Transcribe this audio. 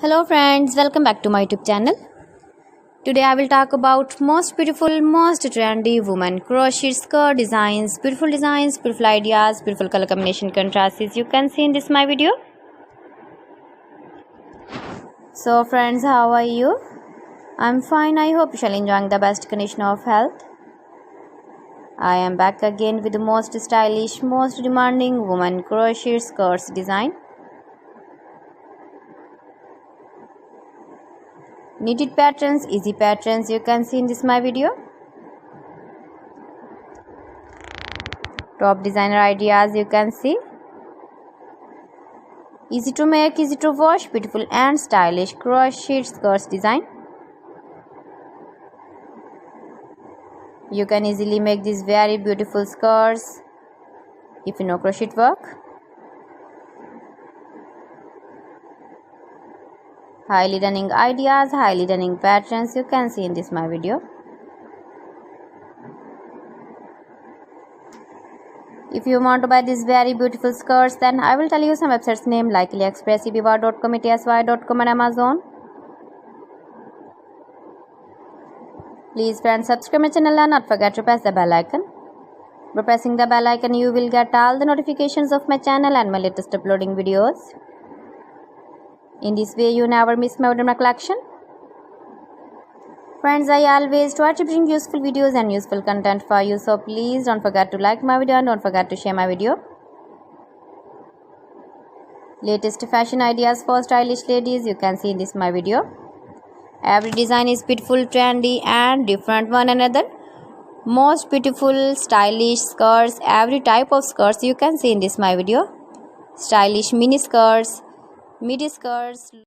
Hello friends, welcome back to my YouTube channel. Today I will talk about most beautiful, most trendy women crochet skirt designs, beautiful ideas, beautiful color combination contrasts you can see in this my video. So friends, how are you? I'm fine. I hope you shall enjoying the best condition of health. I am back again with the most stylish, most demanding women crochet skirts design. Knitted patterns, easy patterns you can see in this my video. Top designer ideas you can see. Easy to make, easy to wash, beautiful and stylish crochet skirts design. You can easily make these very beautiful skirts if you know crochet work. Highly running ideas, highly running patterns you can see in this my video. If you want to buy these very beautiful skirts, then I will tell you some websites name like AliExpress, eBay.com, etsy.com and Amazon. Please friends, subscribe my channel and not forget to press the bell icon. By pressing the bell icon, you will get all the notifications of my channel and my latest uploading videos. In this way, you never miss my collection. Friends, I always try to bring useful videos and useful content for you. So please don't forget to like my video and don't forget to share my video. Latest fashion ideas for stylish ladies you can see in this my video. Every design is beautiful, trendy and different one another. Most beautiful, stylish skirts, every type of skirts you can see in this my video. Stylish mini skirts, midi skirts.